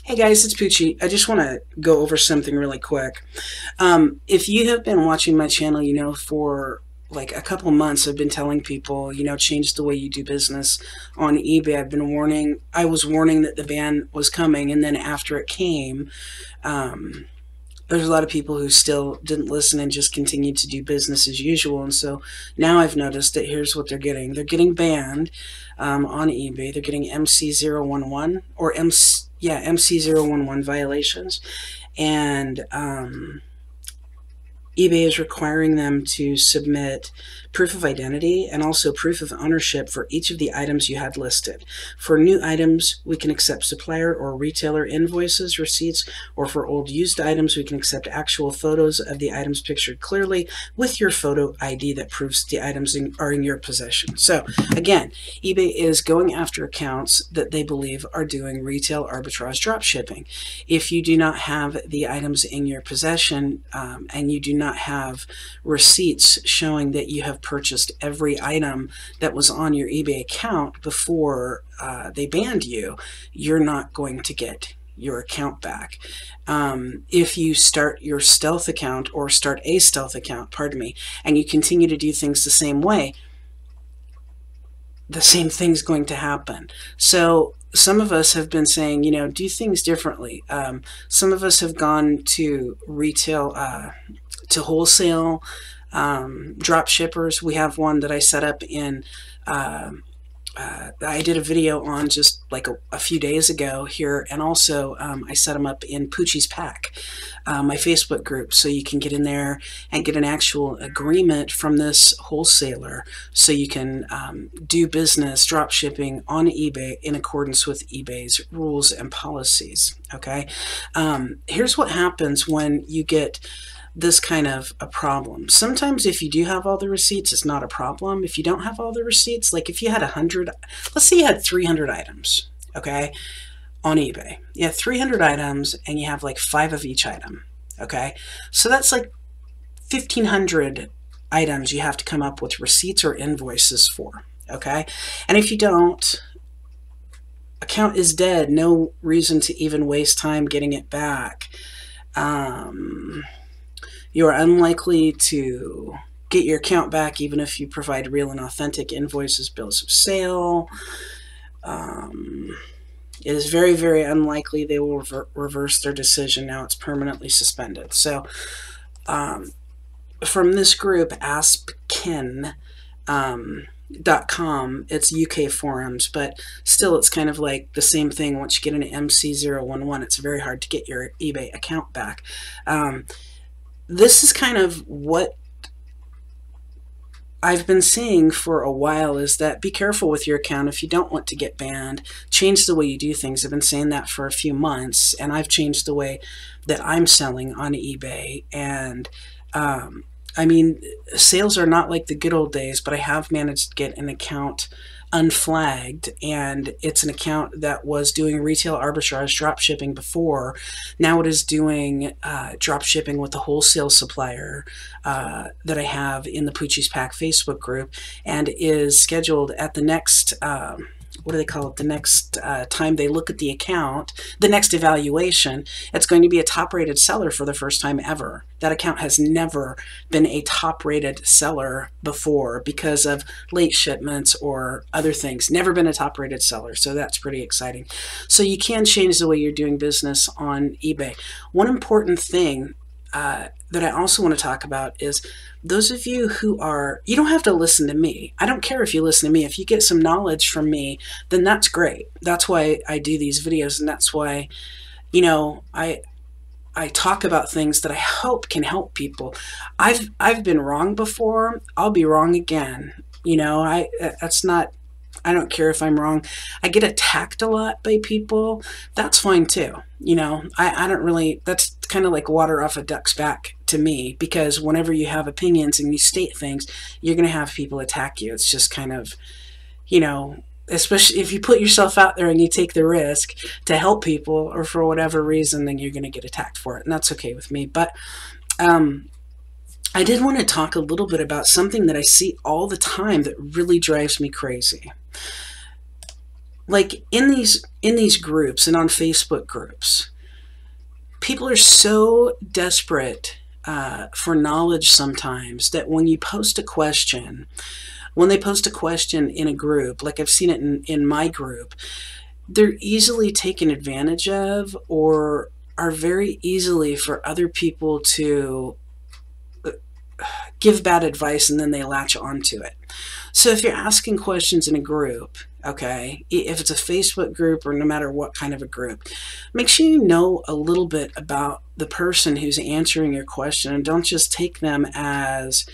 Hey guys, it's Poochie. I just want to go over something really quick. If you have been watching my channel, for like a couple months, I've been telling people, change the way you do business on eBay. I was warning that the ban was coming, and then after it came, there's a lot of people who still didn't listen and just continued to do business as usual. And so now I've noticed that here's what they're getting. They're getting banned on eBay. They're getting MC011 or MC011 violations. And eBay is requiring them to submit proof of identity and also proof of ownership for each of the items you had listed. For new items, we can accept supplier or retailer invoices, receipts, or for old used items, we can accept actual photos of the items pictured clearly with your photo ID that proves the items are in your possession. So again, eBay is going after accounts that they believe are doing retail arbitrage drop shipping. If you do not have the items in your possession and you do not have receipts showing that you have purchased every item that was on your eBay account before they banned you, you're not going to get your account back. If you start your stealth account or start a stealth account, pardon me, and you continue to do things the same way, the same thing's going to happen. So some of us have been saying, do things differently. Some of us have gone to retail, to wholesale drop shippers. We have one that I set up in, I did a video on just like a few days ago here, and also I set them up in Poochie's Pack, my Facebook group, so you can get in there and get an actual agreement from this wholesaler so you can do business drop shipping on eBay in accordance with eBay's rules and policies. Okay, here's what happens when you get this kind of a problem. Sometimes if you do have all the receipts, it's not a problem. If you don't have all the receipts, like if you had 100, let's say you had 300 items, okay, on eBay. You have 300 items and you have like 5 of each item, okay? So that's like 1,500 items you have to come up with receipts or invoices for, okay? And if you don't, account is dead. No reason to even waste time getting it back. You are unlikely to get your account back even if you provide real and authentic invoices, bills of sale. It is very, very unlikely they will reverse their decision. Now it's permanently suspended. So from this group, askken.com, it's UK forums, but still it's kind of like the same thing. Once you get an MC011, it's very hard to get your eBay account back. This is kind of what I've been seeing for a while, is that be careful with your account if you don't want to get banned. Change the way you do things. I've been saying that for a few months, and I've changed the way that I'm selling on eBay. And I mean, sales are not like the good old days, but I have managed to get an account unflagged, and it's an account that was doing retail arbitrage drop shipping before. Now it is doing drop shipping with the wholesale supplier that I have in the Poochie's Pack Facebook group, and is scheduled at the next what do they call it, the next time they look at the account, the next evaluation, it's going to be a top-rated seller for the first time ever. That account has never been a top-rated seller before because of late shipments or other things. Never been a top-rated seller, so that's pretty exciting. So you can change the way you're doing business on eBay. One important thing that I also want to talk about is those of you who are, you don't have to listen to me. I don't care if you listen to me. If you get some knowledge from me, then that's great. That's why I do these videos, and that's why, I talk about things that I hope can help people. I've been wrong before. I'll be wrong again. I don't care if I'm wrong. I get attacked a lot by people. That's fine too. I don't really, that's kind of like water off a duck's back to me, because whenever you have opinions and you state things, you're going to have people attack you. It's just kind of, especially if you put yourself out there and you take the risk to help people, or for whatever reason, then you're going to get attacked for it. And that's okay with me. But I did want to talk a little bit about something that I see all the time that really drives me crazy. like in these groups and on Facebook groups, people are so desperate for knowledge sometimes that when you post a question, when they post a question in a group, like I've seen it in my group, they're easily taken advantage of or are very easily for other people to give bad advice, and then they latch onto it. So if you're asking questions in a group, okay, if it's a Facebook group or no matter what kind of a group, make sure you know a little bit about the person who's answering your question, and don't just take them as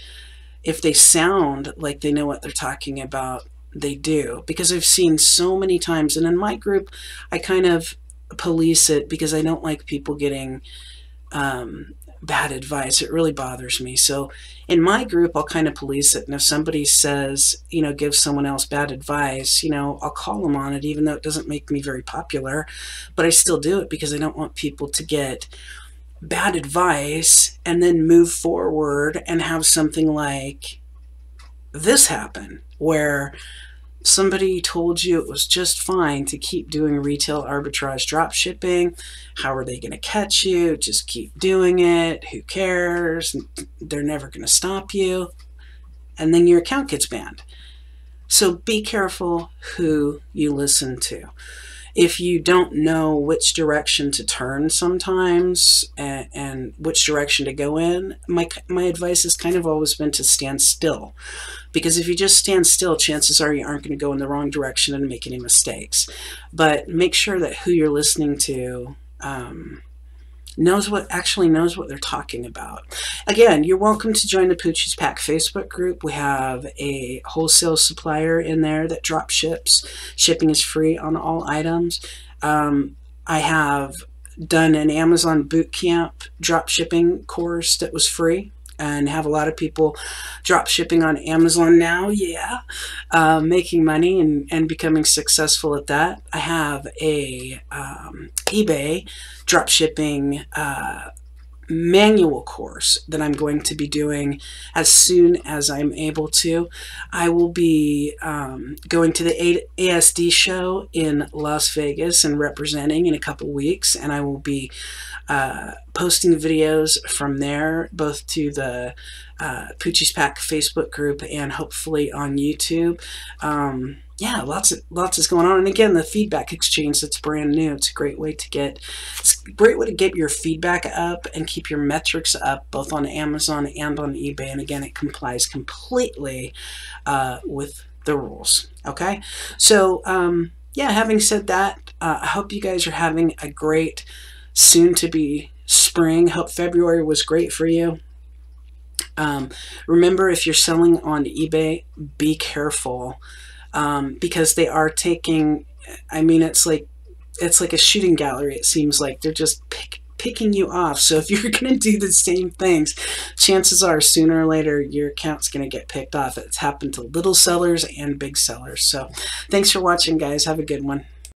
if they sound like they know what they're talking about, they do. Because I've seen so many times, and in my group, I kind of police it because I don't like people getting bad advice. It really bothers me. So in my group, I'll kind of police it. And if somebody says, you know, give someone else bad advice, you know, I'll call them on it, even though it doesn't make me very popular. But I still do it because I don't want people to get bad advice and then move forward and have something like this happen, where somebody told you it was just fine to keep doing retail arbitrage drop shipping. How are they going to catch you? Just keep doing it. Who cares? They're never going to stop you. And then your account gets banned. So be careful who you listen to. If you don't know which direction to turn sometimes and which direction to go in, my advice has kind of always been to stand still. Because if you just stand still, chances are you aren't going to go in the wrong direction and make any mistakes. But make sure that who you're listening to knows what they're talking about. Again, you're welcome to join the Poochie's Pack Facebook group. We have a wholesale supplier in there that drop ships. Shipping is free on all items. I have done an Amazon bootcamp drop shipping course that was free, and have a lot of people drop shipping on Amazon now, making money and becoming successful at that. I have a eBay drop shipping manual course that I'm going to be doing as soon as I'm able to. I will be going to the ASD show in Las Vegas and representing in a couple weeks, and I will be posting videos from there, both to the Poochie's Pack Facebook group and hopefully on YouTube. Yeah, lots is going on. And again, the feedback exchange, that's brand new. It's a great way to get your feedback up and keep your metrics up, both on Amazon and on eBay. And again, it complies completely with the rules. Okay, so yeah, having said that, I hope you guys are having a great soon-to-be spring. Hope February was great for you. Remember, if you're selling on eBay, be careful. Because they are taking, I mean, it's like a shooting gallery. It seems like they're just picking you off. So if you're going to do the same things, chances are sooner or later your account's going to get picked off. It's happened to little sellers and big sellers. So thanks for watching, guys. Have a good one.